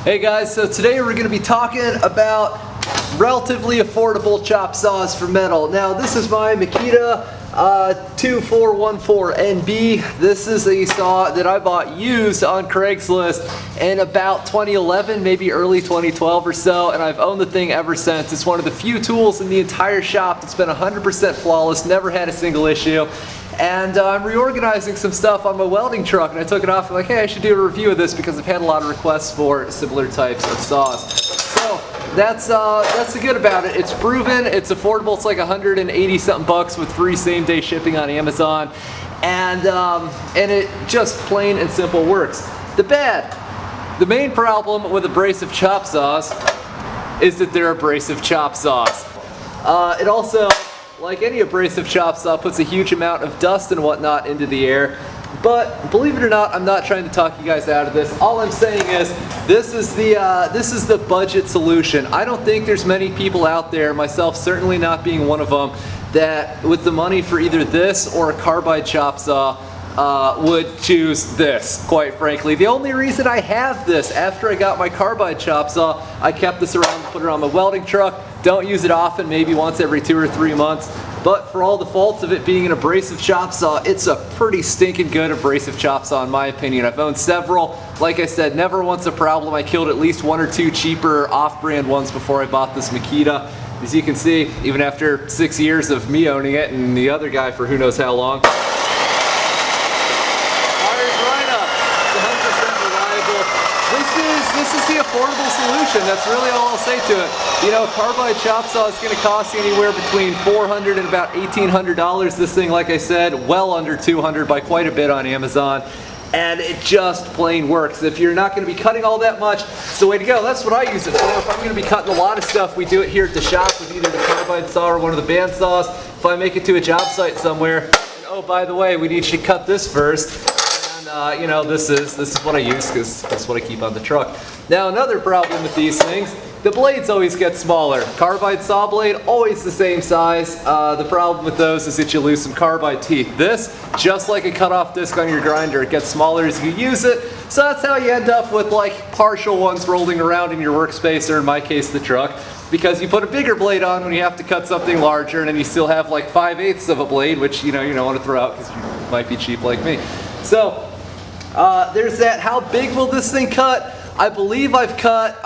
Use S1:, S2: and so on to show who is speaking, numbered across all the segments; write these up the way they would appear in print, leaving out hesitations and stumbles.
S1: Hey guys, so today we're going to be talking about relatively affordable chop saws for metal. Now this is my Makita 2414NB. This is a saw that I bought used on Craigslist in about 2011, maybe early 2012 or so, and I've owned the thing ever since. It's one of the few tools in the entire shop that's been 100% flawless, never had a single issue. And I'm reorganizing some stuff on my welding truck, and I took it off and like, hey, I should do a review of this because I've had a lot of requests for similar types of saws. So that's the good about it. It's proven, it's affordable. It's like 180 something bucks with free same-day shipping on Amazon, and it just plain and simple works. The main problem with abrasive chop saws is that they're abrasive chop saws. It also, like any abrasive chop saw, puts a huge amount of dust and whatnot into the air. But believe it or not, I'm not trying to talk you guys out of this. All I'm saying is this is the budget solution. I don't think there's many people out there, myself certainly not being one of them, that with the money for either this or a carbide chop saw would choose this, quite frankly. The only reason I have this, after I got my carbide chop saw, I kept this around, put it on my welding truck. Don't use it often, maybe once every 2 or 3 months. But for all the faults of it being an abrasive chop saw, it's a pretty stinking good abrasive chop saw in my opinion. I've owned several. Like I said, never once a problem. I killed at least 1 or 2 cheaper off-brand ones before I bought this Makita. As you can see, even after 6 years of me owning it and the other guy for who knows how long, this is the affordable solution. That's really all I'll say to it. You know, carbide chop saw is going to cost you anywhere between $400 and about $1,800. This thing, like I said, well under $200 by quite a bit on Amazon. And it just plain works. If you're not going to be cutting all that much, it's the way to go. That's what I use it for. If I'm going to be cutting a lot of stuff, we do it here at the shop with either the carbide saw or one of the band saws. If I make it to a job site somewhere, and oh, by the way, we need you to cut this first. You know, this is what I use because that's what I keep on the truck. Now, another problem with these things, the blades always get smaller. Carbide saw blade, always the same size. The problem with those is that you lose some carbide teeth. This, just like a cutoff disc on your grinder, it gets smaller as you use it. So that's how you end up with like partial ones rolling around in your workspace, or in my case, the truck. Because you put a bigger blade on when you have to cut something larger, and then you still have like 5/8 of a blade, which you don't want to throw out because you might be cheap like me. So there's that. How big will this thing cut? I believe I've cut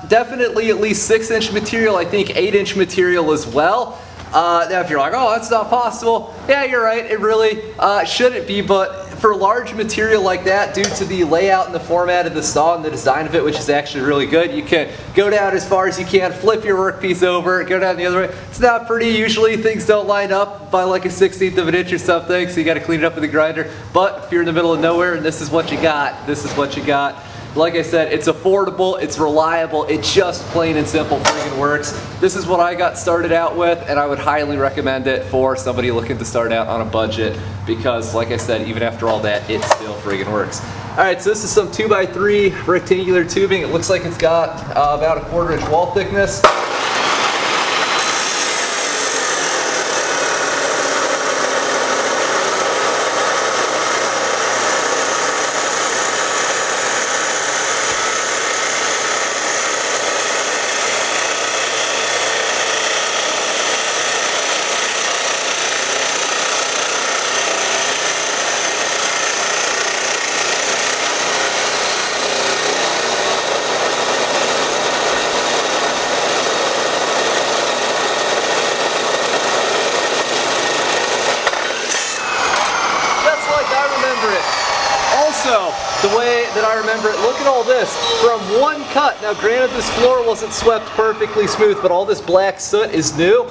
S1: definitely at least 6-inch material, I think 8-inch material as well. Now if you're like, oh, that's not possible, yeah, you're right, it really shouldn't be, but for large material like that, due to the layout and the format of the saw and the design of it, which is actually really good, you can go down as far as you can, flip your workpiece over, go down the other way. It's not pretty. Usually things don't line up by like a 1/16 of an inch or something, so you got to clean it up with a grinder. But if you're in the middle of nowhere and this is what you got, this is what you got. Like I said, it's affordable, it's reliable, it just plain and simple friggin' works. This is what I got started out with, and I would highly recommend it for somebody looking to start out on a budget because, like I said, even after all that, it still friggin' works. Alright, so this is some 2x3 rectangular tubing. It looks like it's got about a 1/4 inch wall thickness. Also, the way that I remember it, look at all this, from one cut. Now granted this floor wasn't swept perfectly smooth, but all this black soot is new.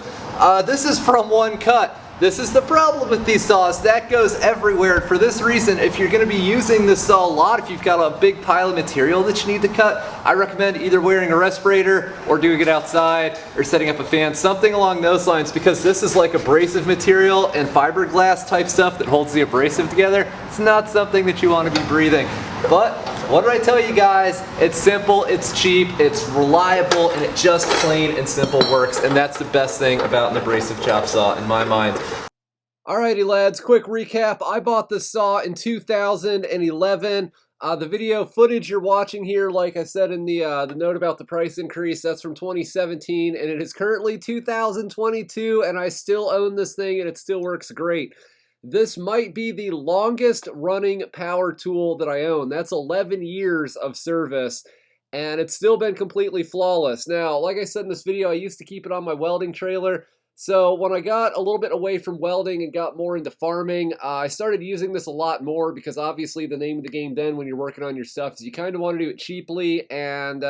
S1: This is from one cut. This is the problem with these saws, that goes everywhere. And for this reason, if you're going to be using this saw a lot, if you've got a big pile of material that you need to cut, I recommend either wearing a respirator or doing it outside or setting up a fan, something along those lines, because this is like abrasive material and fiberglass type stuff that holds the abrasive together. It's not something that you want to be breathing. But what did I tell you guys? It's simple, it's cheap, it's reliable, and it just plain and simple works. And that's the best thing about an abrasive chop saw in my mind. Alrighty lads, quick recap. I bought this saw in 2011. The video footage you're watching here, like I said in the note about the price increase, that's from 2017, and it is currently 2022, and I still own this thing, and it still works great. This might be the longest running power tool that I own. That's 11 years of service, and it's still been completely flawless. Now, like I said in this video, I used to keep it on my welding trailer. So when I got a little bit away from welding and got more into farming, I started using this a lot more because obviously the name of the game then when you're working on your stuff is you kind of want to do it cheaply, and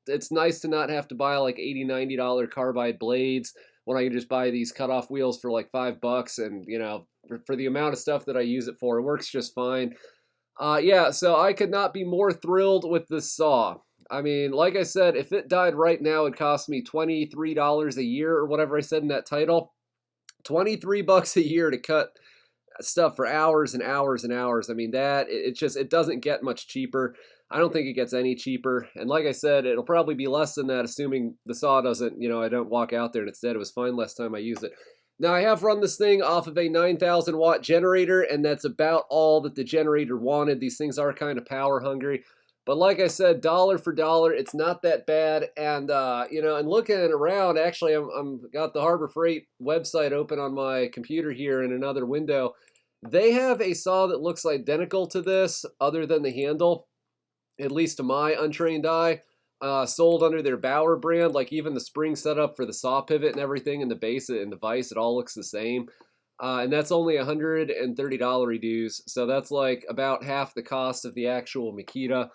S1: it's nice to not have to buy like $80, $90 carbide blades when I can just buy these cutoff wheels for like $5, and you know, for the amount of stuff that I use it for, it works just fine. Yeah, so I could not be more thrilled with this saw. I mean, like I said, if it died right now, it'd cost me $23 a year or whatever I said in that title. $23 a year to cut stuff for hours and hours and hours. I mean, it doesn't get much cheaper. I don't think it gets any cheaper. And like I said, it'll probably be less than that, assuming the saw doesn't, you know, I don't walk out there and it's dead. It was fine last time I used it. Now, I have run this thing off of a 9,000 watt generator, and that's about all that the generator wanted. These things are kind of power hungry. But like I said, dollar for dollar, it's not that bad. And, you know, and looking around, actually, I'm got the Harbor Freight website open on my computer here in another window. They have a saw that looks identical to this, other than the handle, at least to my untrained eye, sold under their Bauer brand. Like even the spring setup for the saw pivot and everything, and the base and the vise, it all looks the same. And that's only $130 reduce, so that's like about half the cost of the actual Makita.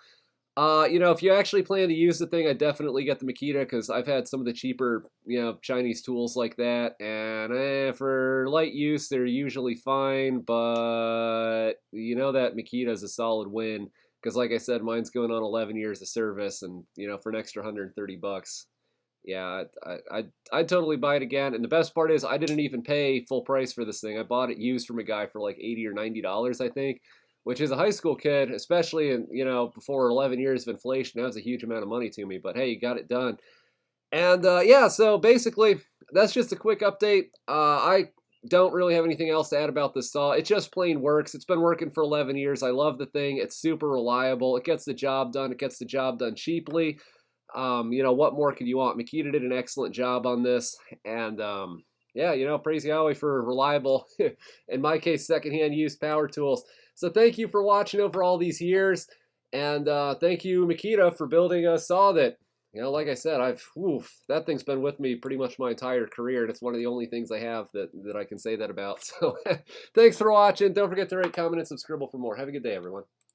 S1: You know, if you actually plan to use the thing, I definitely get the Makita because I've had some of the cheaper, you know, Chinese tools like that, and for light use, they're usually fine, but you know that Makita is a solid win because, like I said, mine's going on 11 years of service, and you know, for an extra $130, yeah, I'd totally buy it again. And the best part is I didn't even pay full price for this thing. I bought it used from a guy for like $80 or $90, I think, which is a high school kid, especially in, you know, before 11 years of inflation. That was a huge amount of money to me, but hey, you got it done. And yeah, so basically, that's just a quick update. I don't really have anything else to add about this saw. It just plain works. It's been working for 11 years. I love the thing. It's super reliable. It gets the job done. It gets the job done cheaply. You know, what more could you want? Makita did an excellent job on this. And yeah, you know, praise Yahweh for reliable, in my case, secondhand used power tools. So thank you for watching over all these years. And thank you, Makita, for building a saw that, you know, like I said, that thing's been with me pretty much my entire career. And it's one of the only things I have that I can say that about. So thanks for watching. Don't forget to rate, comment, and subscribe for more. Have a good day, everyone.